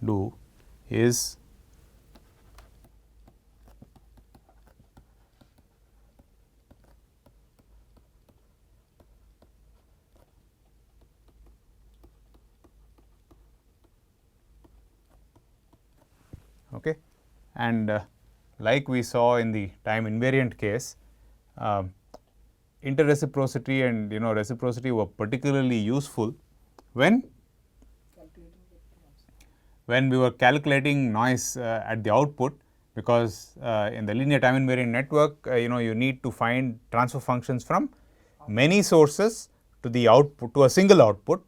do is okay. And like we saw in the time invariant case, interreciprocity and reciprocity were particularly useful when we were calculating noise at the output, because in the linear time invariant network you need to find transfer functions from many sources to the output, to a single output.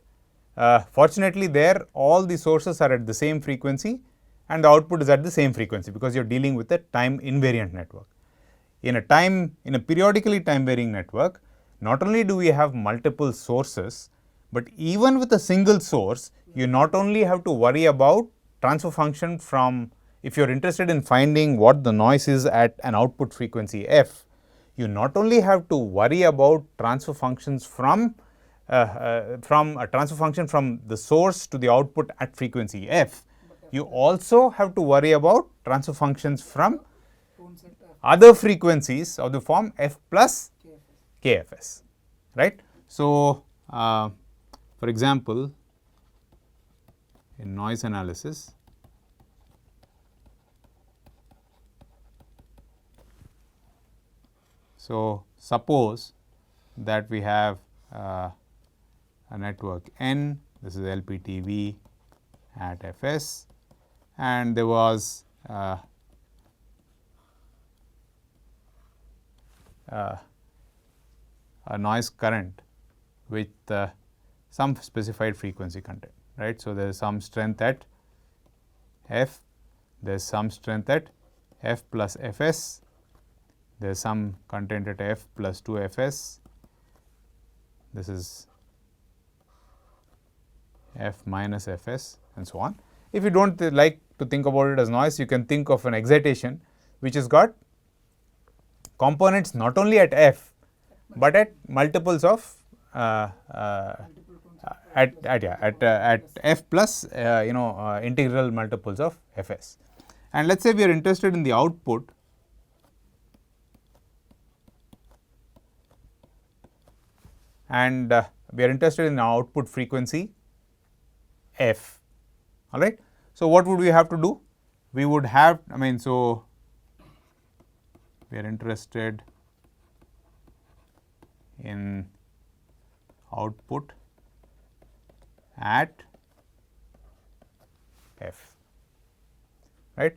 Fortunately there all the sources are at the same frequency and the output is at the same frequency, because you are dealing with a time invariant network. In a periodically time varying network, not only do we have multiple sources, but even with a single source, you not only have to worry about transfer function from, if you are interested in finding what the noise is at an output frequency f, you not only have to worry about transfer functions from a transfer function from the source to the output at frequency f, you also have to worry about transfer functions from other frequencies of the form f plus kfs, right. So, for example, in noise analysis, so suppose that we have a network N, this is LPTV at Fs, and there was a noise current with some specified frequency content, right. So, there is some strength at f, there is some strength at f plus Fs, there is some content at f plus 2 Fs, this is f minus Fs, and so on. If you do not like to think about it as noise, you can think of an excitation which has got components not only at f, but at multiples of at f plus integral multiples of Fs. And let us say we are interested in the output, and we are interested in the output frequency f, all right. So, what would we have to do? We would have, so we are interested in output at f, right.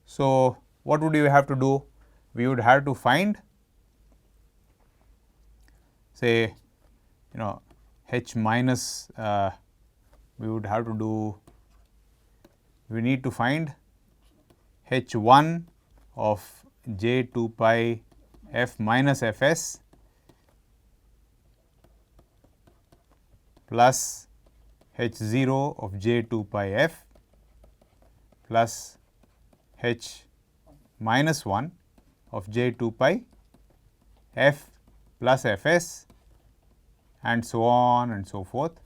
So, what would you have to do? We would have to find, say, h minus, we would have to do, we need to find h1 of j 2 pi f minus Fs plus h0 of j 2 pi f plus h minus 1 of j 2 pi f plus Fs, and so on and so forth,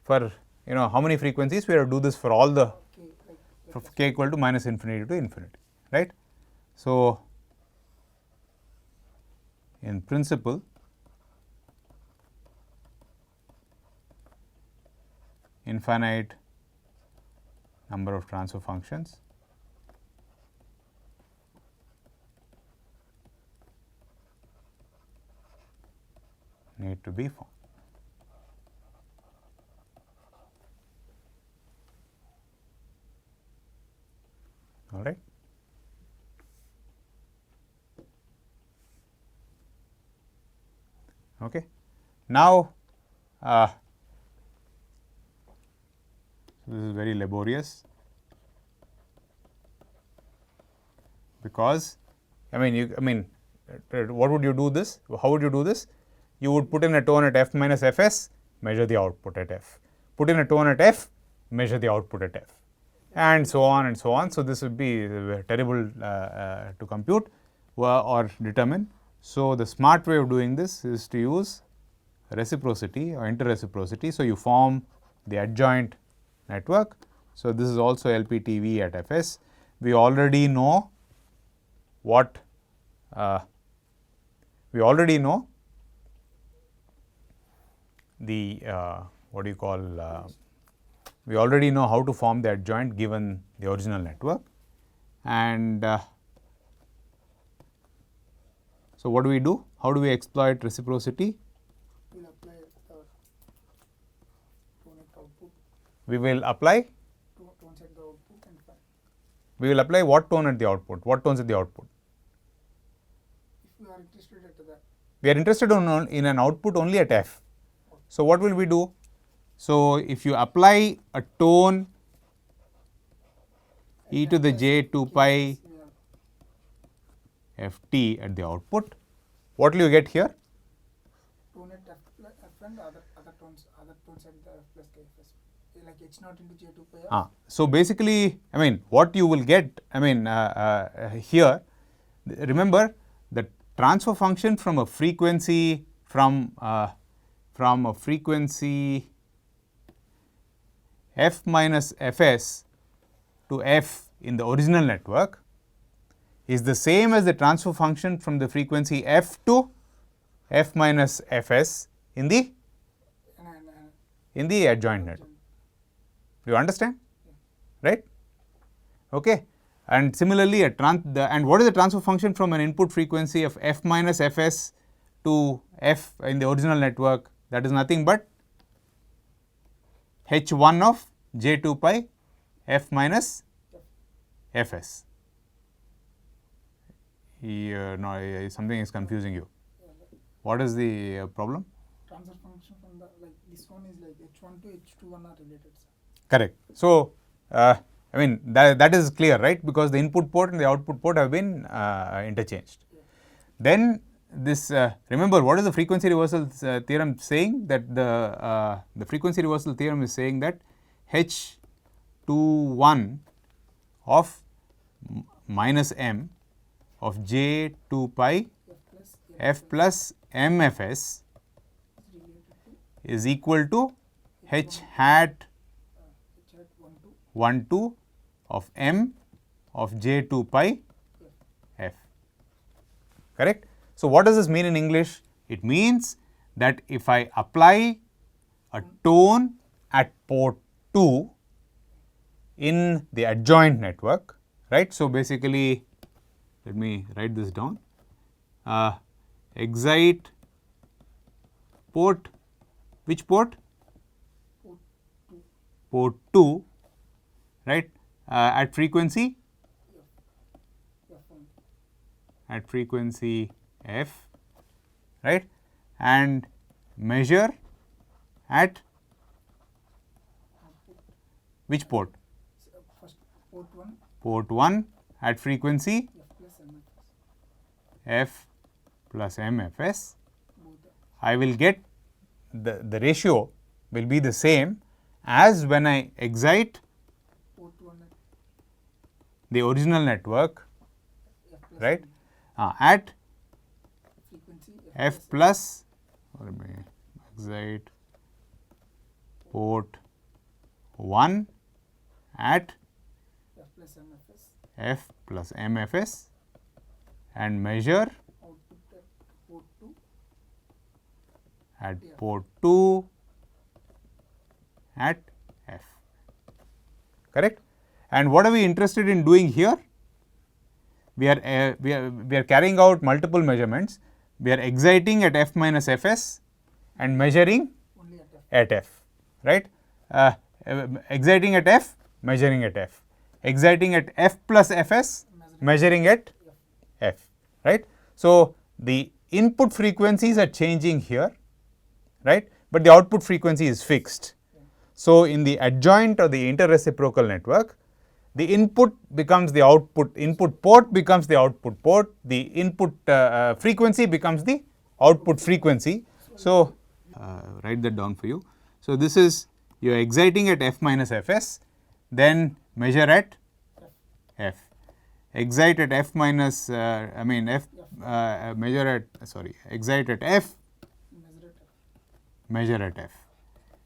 for how many frequencies. We have to do this for all the k equal to minus infinity to infinity, right. So, in principle, infinite number of transfer functions need to be found. All right. Okay. Now, this is very laborious, because what would you do this? How would you do this? You would put in a tone at f minus Fs, measure the output at f, put in a tone at f, measure the output at f, and so on and so on. So, this would be terrible to compute or determine. So, the smart way of doing this is to use reciprocity or interreciprocity. So, you form the adjoint network So, this is also LPTV at Fs. We already know what we already know the what do you call we already know how to form the adjoint given the original network. And so, what do we do? How do we exploit reciprocity? We'll apply the tone at output, We will apply tones at the output and find. we will apply what tone at the output? What tones at the output? If we are interested at that, We are interested in an output only at F. So, what will we do? So, if you apply a tone e to the j 2 pi f t at the output, what will you get here? tone at F and other tones at the F plus KFS, like H naught into J2 pi. So, basically, I mean, what you will get, I mean, here, remember the transfer function from a frequency from a frequency f minus fs to f in the original network is the same as the transfer function from the frequency f to f minus fs in the adjoint network. Do you understand? Right? Okay. And similarly, and what is the transfer function from an input frequency of f minus fs to f in the original network? That is nothing but h1 of j2 pi f minus fs. Here, no, something is confusing you. What is the problem? Transfer function from the, like this one is like H1 to H21 are related. Correct. So, I mean that is clear, right, because the input port and the output port have been interchanged. Then this remember what is the frequency reversal theorem saying? That the frequency reversal theorem is saying that H21 of minus m of j2 pi f plus mfs is equal to h hat 1 2 of m of j2 pi f. Correct? So, what does this mean in English? It means that if I apply a tone at port 2 in the adjoint network, right. So, basically let me write this down, excite port, which port? Port 2, right, at frequency f, right, and measure at which port? First port 1. Port 1 at frequency f plus mfs. I will get the ratio will be the same as when I excite the original network, right, at f plus, or excite port 1 at f plus mfs and measure at port 2 at f. Correct? And what are we interested in doing here? We are carrying out multiple measurements. We are exciting at f minus fs and measuring at f, right? Exciting at f, measuring at f. Exciting at f plus fs, measuring at f, right? So, the input frequencies are changing here, right, but the output frequency is fixed. So, in the adjoint or the interreciprocal network, the input becomes the output, input port becomes the output port, the input frequency becomes the output frequency. So, write that down for you. So, this is you are exciting at f minus fs, then measure at f. Excite at f minus, measure at, sorry, excite at f, measure at f.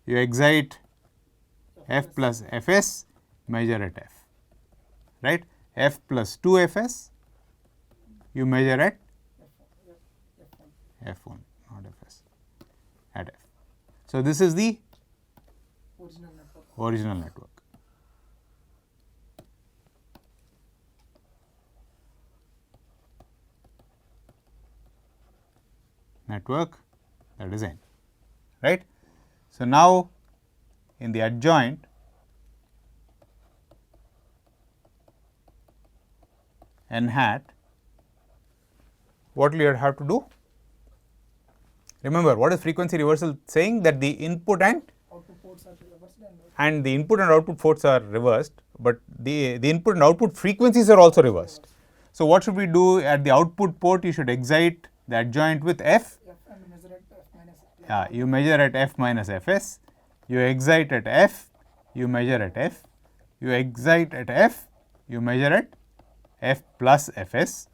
You excite f plus fs, measure at f, right? F plus 2fs you measure at f1, not fs, at f. So, this is the original network. Network that is N, right. So, now in the adjoint N hat, what will you have to do? Remember, what is frequency reversal saying? That the input and output ports are reversed the input and output ports are reversed, but the input and output frequencies are also reversed. So, what should we do at the output port? You should excite the adjoint with f. and measure at f minus f. Yeah, you measure at f minus fs, you excite at f, you measure at f, you excite at f, you measure at f plus fs,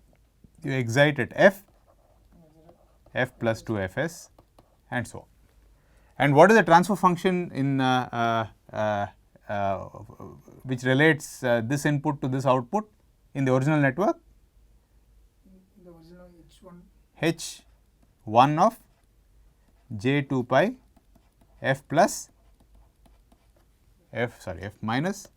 you excite at f, f plus 2 fs, and so on. And what is the transfer function in which relates this input to this output in the original network? In the original h1 of j2 pi f plus f minus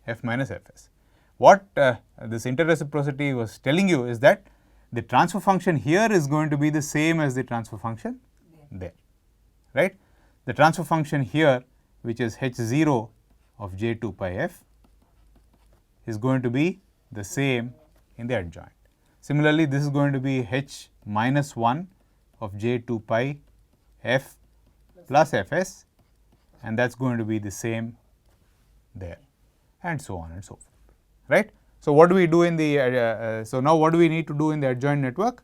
f minus fs. What this interreciprocity was telling you is that the transfer function here is going to be the same as the transfer function there, right. The transfer function here, which is h0 of j2 pi f, is going to be the same in the adjoint. Similarly, this is going to be h minus 1 of j2 pi f plus fs, and that is going to be the same there, and so on and so forth, right. So, what do we do in the so now what do we need to do in the adjoint network?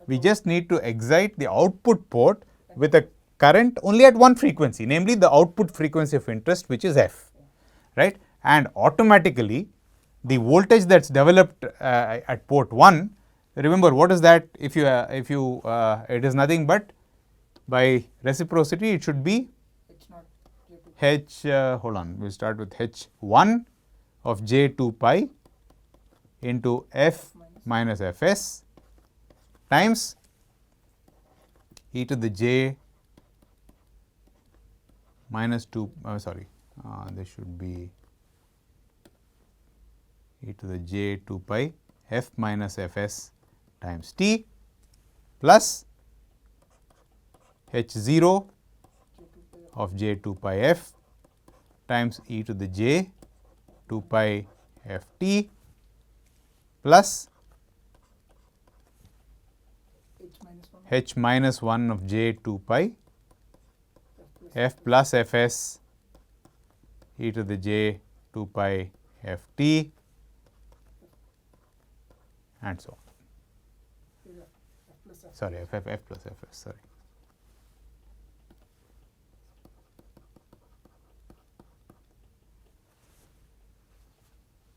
We just need to excite the output port with a current only at one frequency, namely the output frequency of interest, which is f, right, and automatically the voltage that is developed at port 1, remember what is that? If you it is nothing but by reciprocity it should be hold on, we will start with h1 of j2 pi into f minus fs times e to the j minus 2, this should be e to the j 2 pi f minus fs times t plus h0 of j 2 pi f times e to the j 2 pi f t plus h minus 1 of j 2 pi f plus fs e to the j 2 pi f t and so on. Sorry, f plus fs, sorry.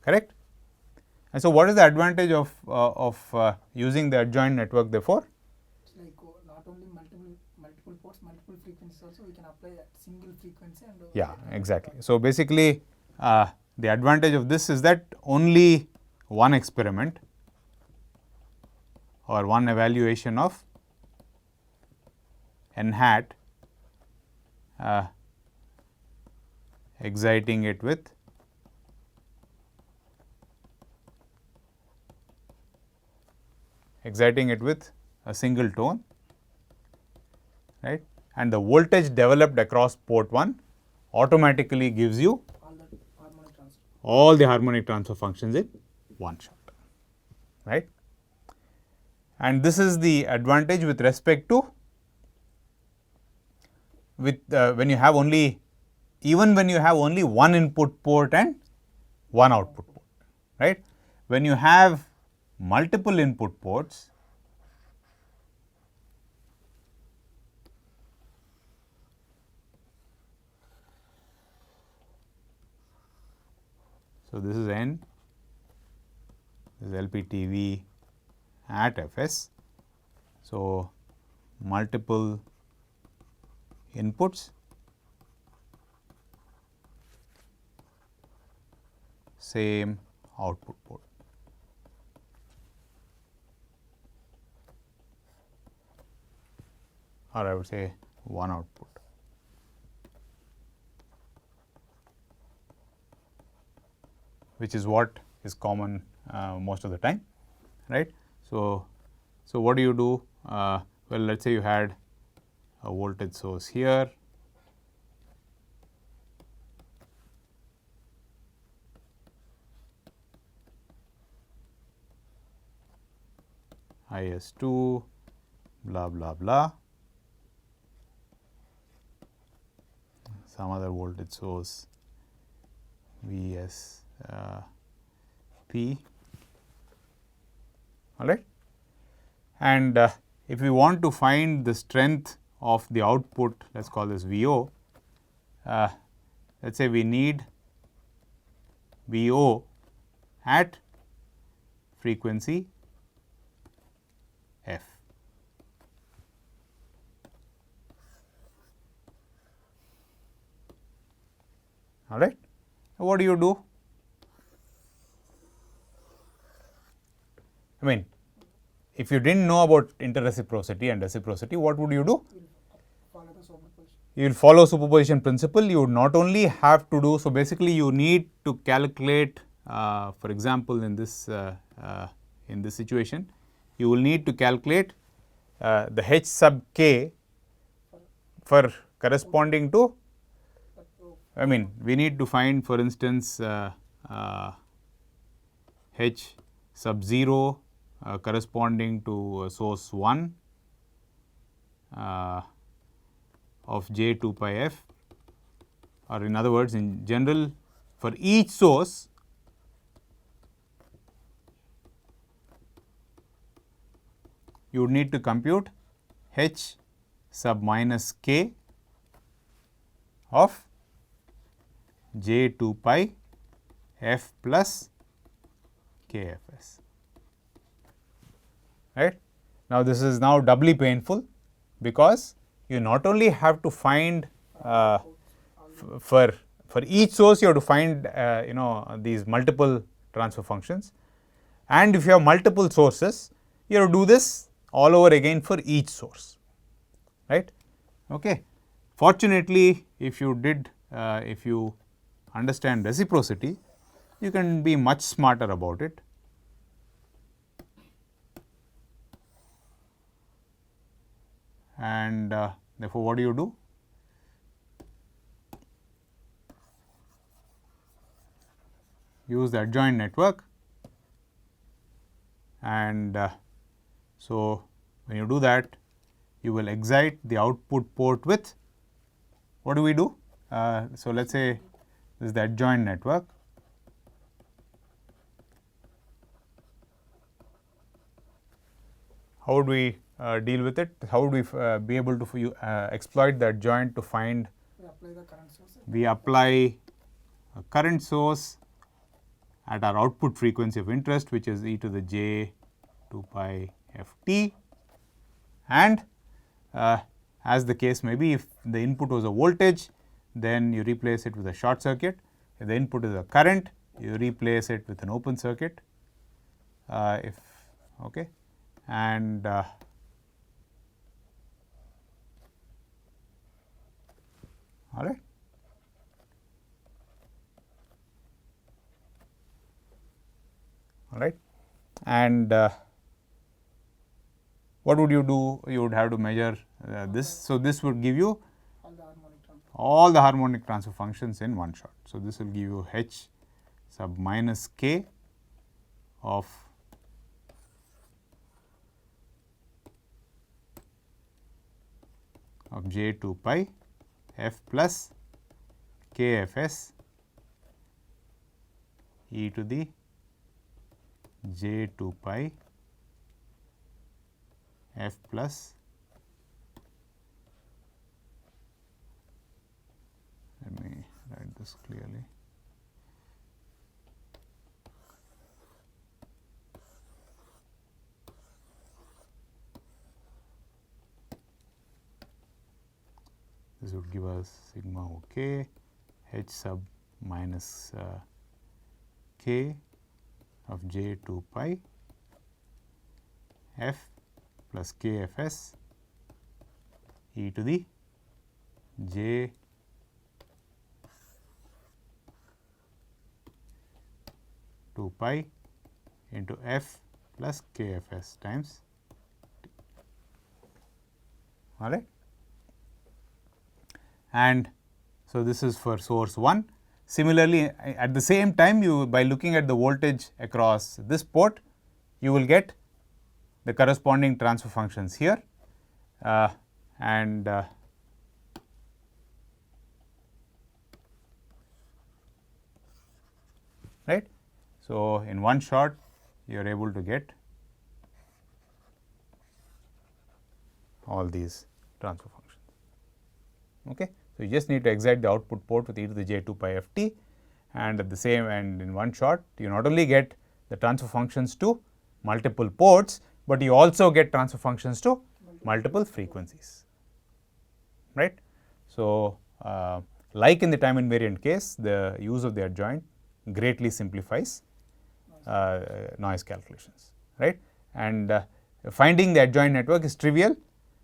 Correct? And so, what is the advantage of using the adjoint network therefore? It's like not only multiple ports, multiple frequencies also, we can apply a single frequency and yeah, exactly. So, basically the advantage of this is that only one experiment or one evaluation of n hat exciting it with a single tone, right, and the voltage developed across port 1 automatically gives you all the harmonic transfer functions in one shot, right. And this is the advantage with respect to when you have only, even when you have only one input port and one output port, right. When you have multiple input ports, so this is N, this is LPTV at Fs. So, multiple inputs, same output port. Or I would say one output. Which is what is common most of the time, right. So what do you do? Well, let us say you had a voltage source here, IS2, blah blah blah, some other voltage source Vs P, all right. And if we want to find the strength of the output, let us call this VO, let us say we need VO at frequency f. All right. What do you do? I mean, if you didn't know about interreciprocity and reciprocity, what would you do? Follow the superposition. You will follow superposition principle. You would not only have to do, so basically you need to calculate, for example, in this situation, you will need to calculate the H sub k for corresponding to, I mean, we need to find, for instance, H sub 0 corresponding to source 1 of j 2 pi f, or in other words, in general, for each source you would need to compute H sub minus k of j 2 pi f plus k f s, right. Now, this is now doubly painful, because you not only have to find for each source you have to find these multiple transfer functions, and if you have multiple sources you have to do this all over again for each source, right. Okay. Fortunately, if you understand reciprocity, you can be much smarter about it. And therefore, what do? Use the adjoint network, and so when you do that, you will excite the output port with, what do we do? So, let us say this is the adjoint network. How would we deal with it? How would we be able to exploit the adjoint to find? We apply the current source. We apply a current source at our output frequency of interest, which is e to the j 2 pi f t, and as the case may be, if the input was a voltage, then you replace it with a short circuit. If the input is a current, you replace it with an open circuit. Okay, and all right. All right, and what would you do? You would have to measure this. So, this would give you all the harmonic transfer functions in one shot. So, this will give you H sub minus k of j 2 pi f plus k f s e to the j 2 pi f plus, let me write this clearly, this would give us sigma OK H sub minus k of j 2 pi f plus k f s e to the j two pi into f plus k f s times t. All right. And so, this is for source 1. Similarly, at the same time, you by looking at the voltage across this port, you will get the corresponding transfer functions here, and right. So, in one shot you are able to get all these transfer functions. Okay. So, you just need to excite the output port with e to the j 2 pi f t, and at the same and in one shot you not only get the transfer functions to multiple ports, but you also get transfer functions to multiple frequencies, right. So, like in the time invariant case, the use of the adjoint greatly simplifies noise calculations, right. And finding the adjoint network is trivial,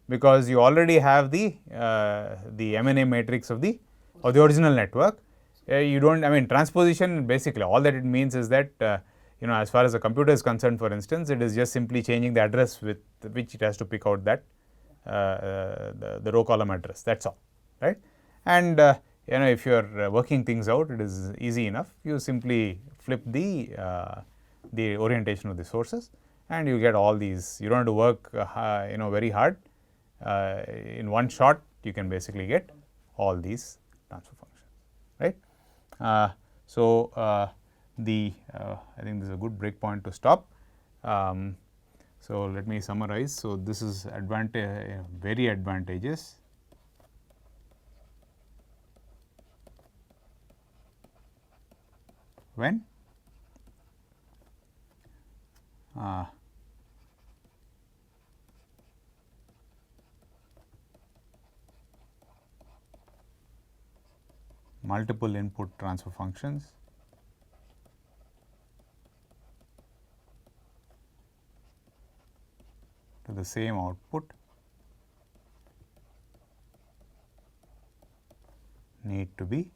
because you already have the M&A matrix of the original network. You don't, I mean, transposition basically all that it means is that you know, as far as the computer is concerned, for instance, it is just simply changing the address with which it has to pick out that the row column address, that is all, right. And you know, if you are working things out, it is easy enough. You simply flip the orientation of the sources and you get all these. You don't have to work you know, very hard. In one shot you can basically get all these transfer functions, right. So, I think this is a good break point to stop. So, let me summarize. So, this is very advantageous when multiple input transfer functions to the same output need to be